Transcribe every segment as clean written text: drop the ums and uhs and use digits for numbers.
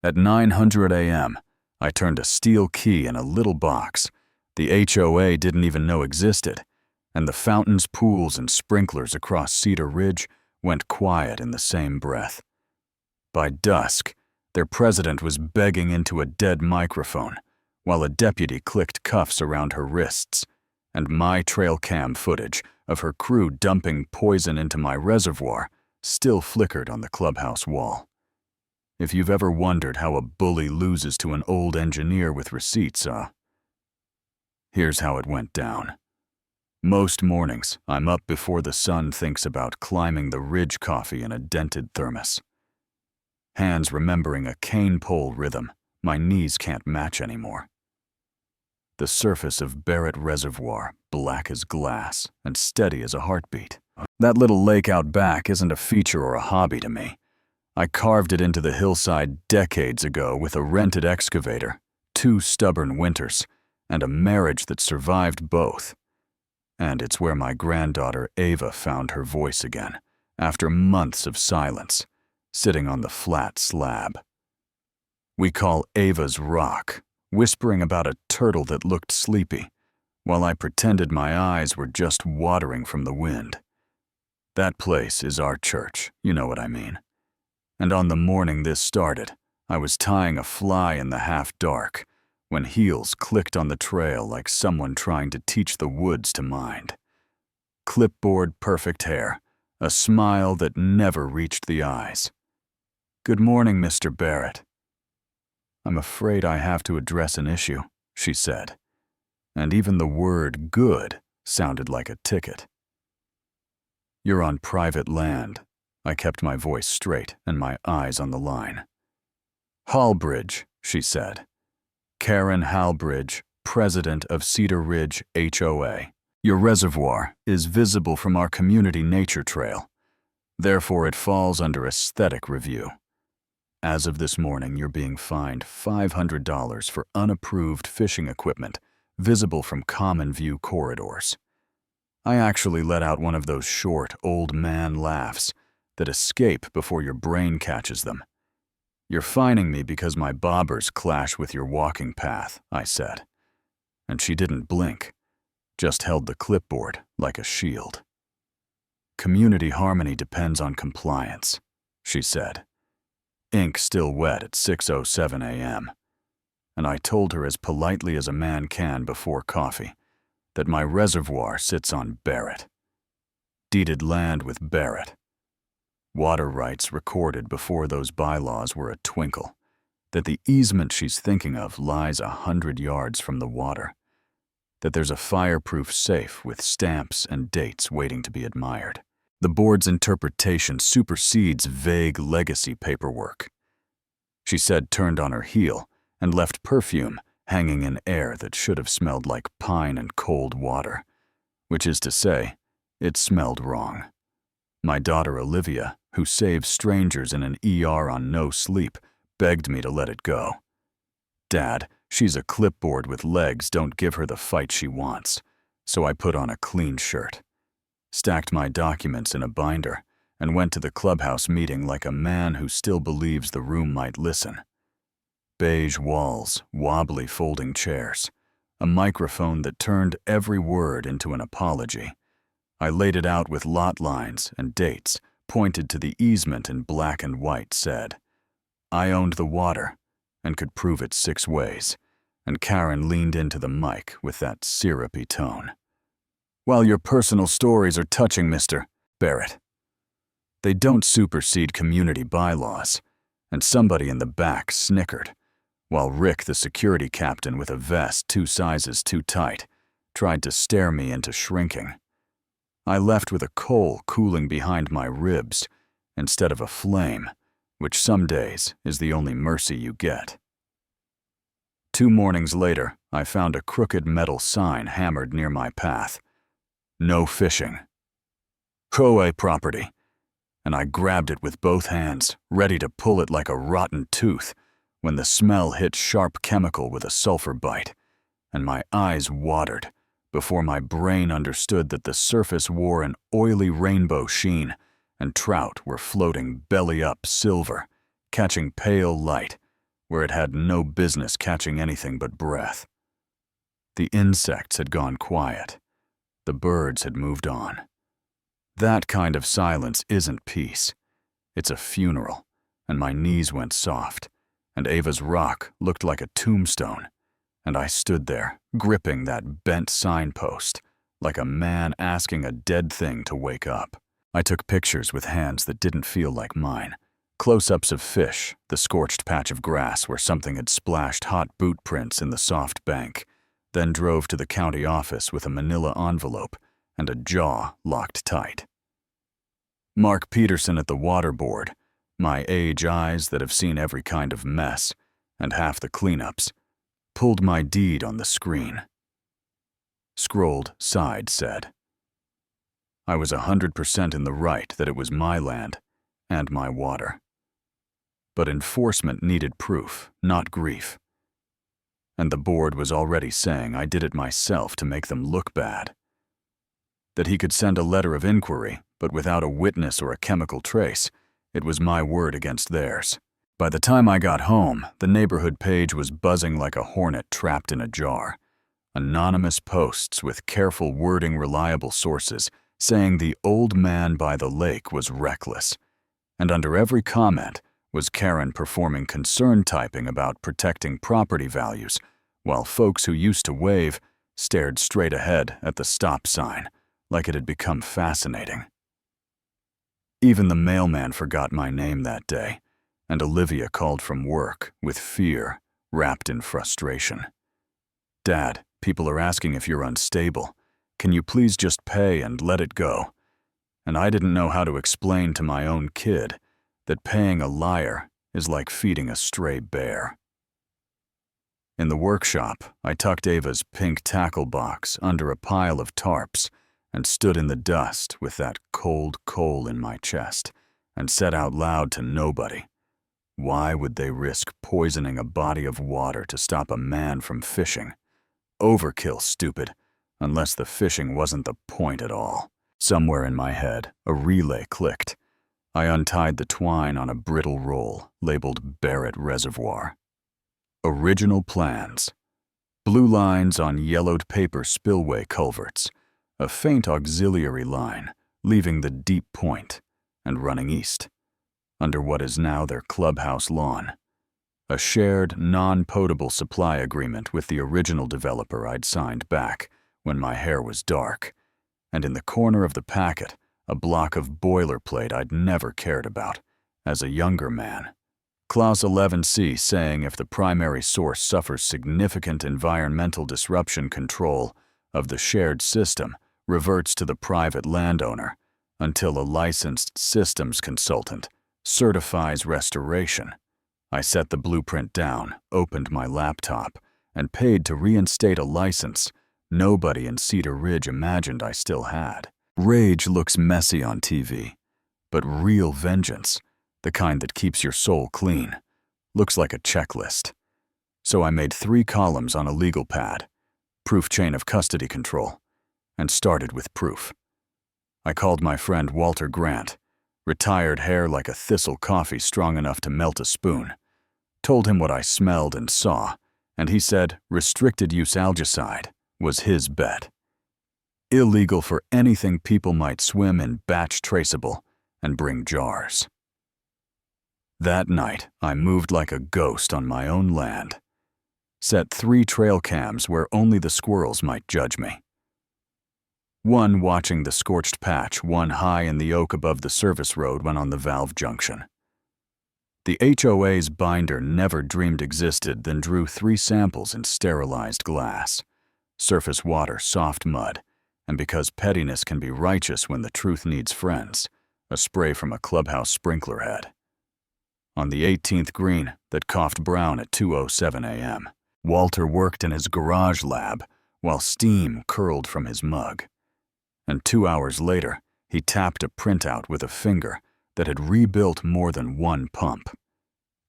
At 9:00 a.m., I turned a steel key in a little box the HOA didn't even know existed, and the fountains, pools, and sprinklers across Cedar Ridge went quiet in the same breath. By dusk, their president was begging into a dead microphone, while a deputy clicked cuffs around her wrists, and my trail cam footage of her crew dumping poison into my reservoir still flickered on the clubhouse wall. If you've ever wondered how a bully loses to an old engineer with receipts, here's how it went down. Most mornings, I'm up before the sun thinks about climbing the ridge coffee in a dented thermos. Hands remembering a cane pole rhythm my knees can't match anymore. The surface of Barrett Reservoir, black as glass and steady as a heartbeat. That little lake out back isn't a feature or a hobby to me. I carved it into the hillside decades ago with a rented excavator, 2 stubborn winters, and a marriage that survived both. And it's where my granddaughter Ava found her voice again, after months of silence, sitting on the flat slab. We call Ava's Rock, whispering about a turtle that looked sleepy, while I pretended my eyes were just watering from the wind. That place is our church, you know what I mean. And on the morning this started, I was tying a fly in the half-dark, when heels clicked on the trail like someone trying to teach the woods to mind. Clipboard perfect hair, a smile that never reached the eyes. "Good morning, Mr. Barrett." "I'm afraid I have to address an issue," she said, and even the word "good" sounded like a ticket. "You're on private land." I kept my voice straight and my eyes on the line. "Hallbridge," she said. "Karen Hallbridge, president of Cedar Ridge HOA. Your reservoir is visible from our community nature trail. Therefore, it falls under aesthetic review. As of this morning, you're being fined $500 for unapproved fishing equipment visible from common view corridors." I actually let out one of those short, old man laughs that escape before your brain catches them. "You're fining me because my bobbers clash with your walking path," I said. And she didn't blink, just held the clipboard like a shield. "Community harmony depends on compliance," she said. Ink still wet at 6:07 a.m. And I told her as politely as a man can before coffee that my reservoir sits on Barrett. Deeded land with Barrett. Water rights recorded before those bylaws were a twinkle, that the easement she's thinking of lies 100 yards from the water, that there's a fireproof safe with stamps and dates waiting to be admired. The board's interpretation supersedes vague legacy paperwork. She said turned on her heel and left perfume hanging in air that should have smelled like pine and cold water, which is to say, it smelled wrong. My daughter Olivia, who saves strangers in an ER on no sleep, begged me to let it go. "Dad, she's a clipboard with legs, don't give her the fight she wants," so I put on a clean shirt, stacked my documents in a binder, and went to the clubhouse meeting like a man who still believes the room might listen. Beige walls, wobbly folding chairs, a microphone that turned every word into an apology. I laid it out with lot lines and dates, pointed to the easement in black and white, said, "I owned the water and could prove it 6 ways," and Karen leaned into the mic with that syrupy tone. "While your personal stories are touching, Mr. Barrett, they don't supersede community bylaws," and somebody in the back snickered, while Rick, the security captain with a vest 2 sizes too tight, tried to stare me into shrinking. I left with a coal cooling behind my ribs instead of a flame, which some days is the only mercy you get. 2 mornings later, I found a crooked metal sign hammered near my path. "No fishing. HOA property." And I grabbed it with both hands, ready to pull it like a rotten tooth, when the smell hit sharp chemical with a sulfur bite, and my eyes watered before my brain understood that the surface wore an oily rainbow sheen and trout were floating belly up silver, catching pale light where it had no business catching anything but breath. The insects had gone quiet. The birds had moved on. That kind of silence isn't peace. It's a funeral, and my knees went soft, and Ava's rock looked like a tombstone, and I stood there, gripping that bent signpost, like a man asking a dead thing to wake up. I took pictures with hands that didn't feel like mine. Close-ups of fish, the scorched patch of grass where something had splashed hot boot prints in the soft bank, then drove to the county office with a manila envelope and a jaw locked tight. Mark Peterson at the water board, my age eyes that have seen every kind of mess and half the cleanups, pulled my deed on the screen. Scrolled side said, I was 100% in the right that it was my land and my water. But enforcement needed proof, not grief. And the board was already saying I did it myself to make them look bad. That he could send a letter of inquiry, but without a witness or a chemical trace, it was my word against theirs. By the time I got home, the neighborhood page was buzzing like a hornet trapped in a jar. Anonymous posts with careful wording, reliable sources, saying the old man by the lake was reckless. And under every comment was Karen performing concern typing about protecting property values, while folks who used to wave stared straight ahead at the stop sign, like it had become fascinating. Even the mailman forgot my name that day, and Olivia called from work with fear wrapped in frustration. Dad, people are asking if you're unstable. Can you please just pay and let it go? And I didn't know how to explain to my own kid that paying a liar is like feeding a stray bear. In the workshop, I tucked Ava's pink tackle box under a pile of tarps and stood in the dust with that cold coal in my chest and said out loud to nobody, why would they risk poisoning a body of water to stop a man from fishing? Overkill, stupid, unless the fishing wasn't the point at all. Somewhere in my head, a relay clicked. I untied the twine on a brittle roll labeled Barrett Reservoir. Original plans. Blue lines on yellowed paper spillway culverts. A faint auxiliary line, leaving the deep point and running east, under what is now their clubhouse lawn. A shared, non-potable supply agreement with the original developer I'd signed back when my hair was dark, and in the corner of the packet, a block of boilerplate I'd never cared about as a younger man. Clause 11C saying if the primary source suffers significant environmental disruption, control of the shared system reverts to the private landowner until a licensed systems consultant certifies restoration. I set the blueprint down, opened my laptop, and paid to reinstate a license nobody in Cedar Ridge imagined I still had. Rage looks messy on TV, but real vengeance, the kind that keeps your soul clean, looks like a checklist. So I made 3 columns on a legal pad, proof chain of custody control, and started with proof. I called my friend Walter Grant, retired hair like a thistle, coffee strong enough to melt a spoon, told him what I smelled and saw, and he said restricted use algicide was his bet. Illegal for anything people might swim in, batch traceable, and bring jars. That night, I moved like a ghost on my own land. Set 3 trail cams where only the squirrels might judge me. One watching the scorched patch, one high in the oak above the service road when on the valve junction. The HOA's binder never dreamed existed, then drew 3 samples in sterilized glass. Surface water, soft mud, and because pettiness can be righteous when the truth needs friends, a spray from a clubhouse sprinkler head. On the 18th green that coughed brown at 2:07 a.m., Walter worked in his garage lab while steam curled from his mug. And 2 hours later, he tapped a printout with a finger that had rebuilt more than 1 pump.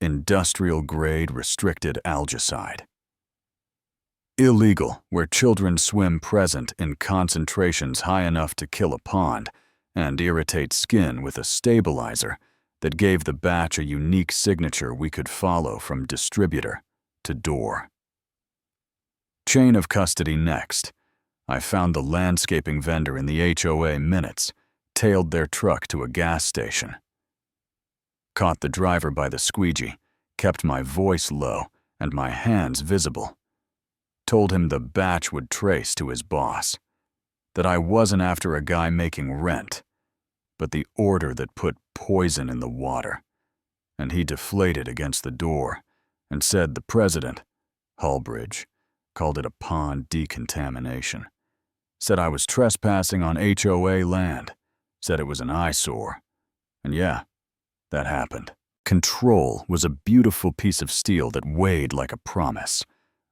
Industrial-grade restricted algicide. Illegal where children swim present in concentrations high enough to kill a pond and irritate skin with a stabilizer that gave the batch a unique signature we could follow from distributor to door. Chain of custody next. I found the landscaping vendor in the HOA minutes, tailed their truck to a gas station. Caught the driver by the squeegee, kept my voice low and my hands visible. Told him the batch would trace to his boss. That I wasn't after a guy making rent, but the order that put poison in the water. And he deflated against the door and said the president, Hulbridge, called it a pond decontamination. Said I was trespassing on HOA land. Said it was an eyesore. And yeah, that happened. Control was a beautiful piece of steel that weighed like a promise.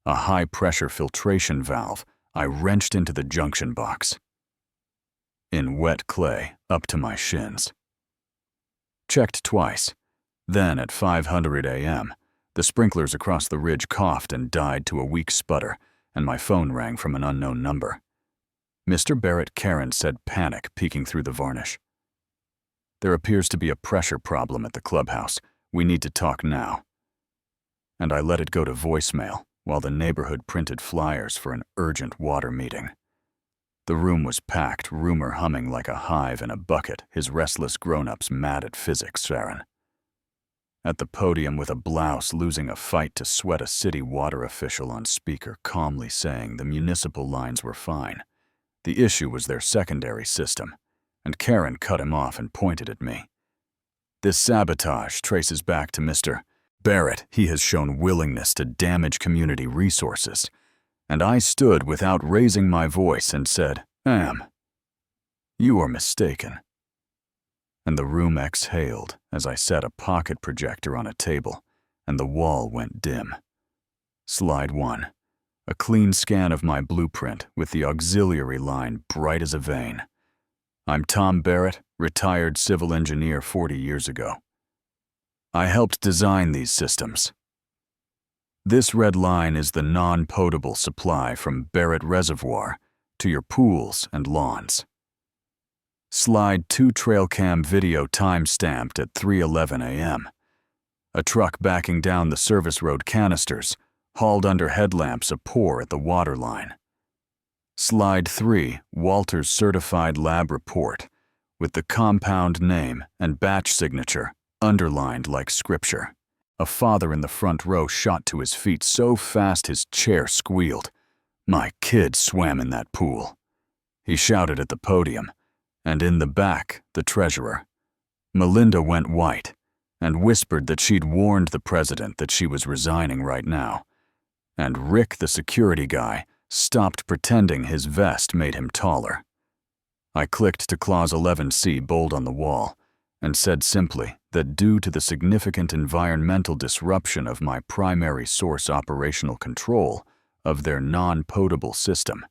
A high-pressure filtration valve I wrenched into the junction box. In wet clay up to my shins. Checked twice. Then at 5:00 a.m., the sprinklers across the ridge coughed and died to a weak sputter, and my phone rang from an unknown number. Mr. Barrett Karen said, panic peeking through the varnish. There appears to be a pressure problem at the clubhouse. We need to talk now. And I let it go to voicemail while the neighborhood printed flyers for an urgent water meeting. The room was packed, rumor humming like a hive in a bucket, his restless grown-ups mad at physics, Sharon. At the podium with a blouse losing a fight to sweat a city water official on speaker calmly saying the municipal lines were fine. The issue was their secondary system, and Karen cut him off and pointed at me. This sabotage traces back to Mr. Barrett. He has shown willingness to damage community resources. And I stood without raising my voice and said, Ma'am, you are mistaken. And the room exhaled as I set a pocket projector on a table, and the wall went dim. Slide 1. A clean scan of my blueprint with the auxiliary line bright as a vein. I'm Tom Barrett, retired civil engineer 40 years ago. I helped design these systems. This red line is the non-potable supply from Barrett Reservoir to your pools and lawns. Slide 2 trail cam video time-stamped at 3:11 a.m. A truck backing down the service road canisters hauled under headlamps a pour at the water line. Slide 3 Walter's certified lab report with the compound name and batch signature underlined like scripture. A father in the front row shot to his feet so fast his chair squealed. My kid swam in that pool. He shouted at the podium, and in the back, the treasurer. Melinda went white and whispered that she'd warned the president that she was resigning right now. And Rick, the security guy, stopped pretending his vest made him taller. I clicked to Clause 11C bold on the wall and said simply that due to the significant environmental disruption of my primary source operational control of their non-potable system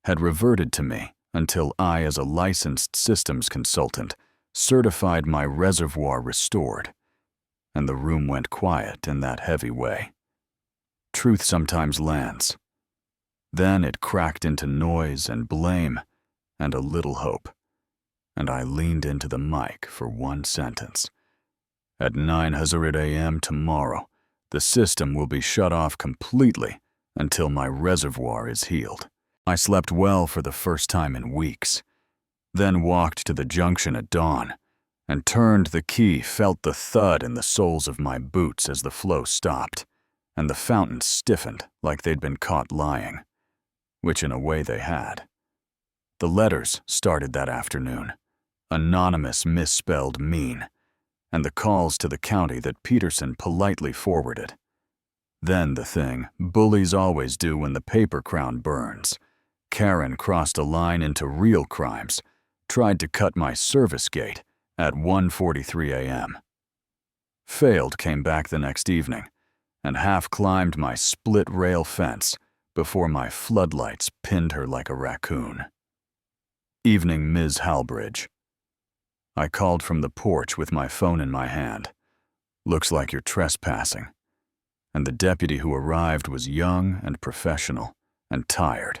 had reverted to me until I, as a licensed systems consultant, certified my reservoir restored, and the room went quiet in that heavy way. Truth sometimes lands. Then it cracked into noise and blame and a little hope, and I leaned into the mic for one sentence. At 9:00 a.m. tomorrow, the system will be shut off completely until my reservoir is healed. I slept well for the first time in weeks, then walked to the junction at dawn and turned the key, felt the thud in the soles of my boots as the flow stopped, and the fountains stiffened like they'd been caught lying, which in a way they had. The letters started that afternoon, anonymous misspelled mean, and the calls to the county that Peterson politely forwarded. Then the thing bullies always do when the paper crown burns. Karen crossed a line into real crimes, tried to cut my service gate at 1:43 a.m. Failed, came back the next evening, and half climbed my split rail fence before my floodlights pinned her like a raccoon. Evening, Ms. Halbridge. I called from the porch with my phone in my hand. Looks like you're trespassing. And the deputy who arrived was young and professional and tired.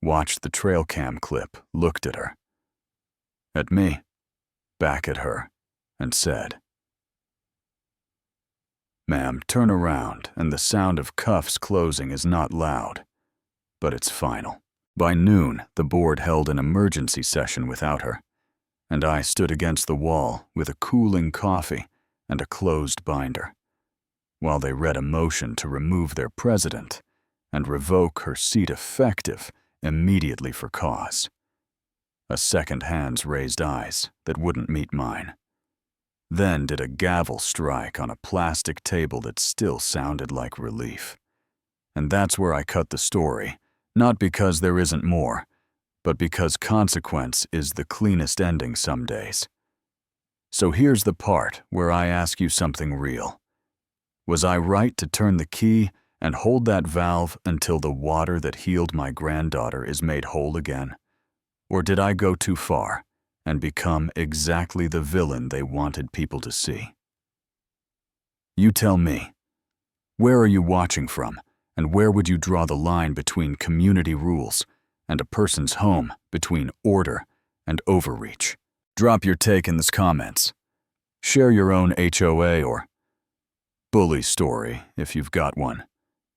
Watched the trail cam clip, looked at her. At me, back at her, and said, "Ma'am, turn around, and the sound of cuffs closing is not loud, but it's final." By noon, the board held an emergency session without her, and I stood against the wall with a cooling coffee and a closed binder, while they read a motion to remove their president and revoke her seat effective immediately for cause. A second hand's raised eyes that wouldn't meet mine. Then did a gavel strike on a plastic table that still sounded like relief. And that's where I cut the story, not because there isn't more, but because consequence is the cleanest ending some days. So here's the part where I ask you something real. Was I right to turn the key and hold that valve until the water that healed my granddaughter is made whole again? Or did I go too far and become exactly the villain they wanted people to see? You tell me. Where are you watching from, and where would you draw the line between community rules and a person's home, between order and overreach? Drop your take in the comments. Share your own HOA or bully story if you've got one,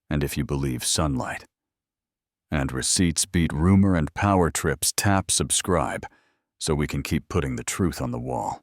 and if you believe sunlight. And receipts beat rumor and power trips, tap subscribe so we can keep putting the truth on the wall.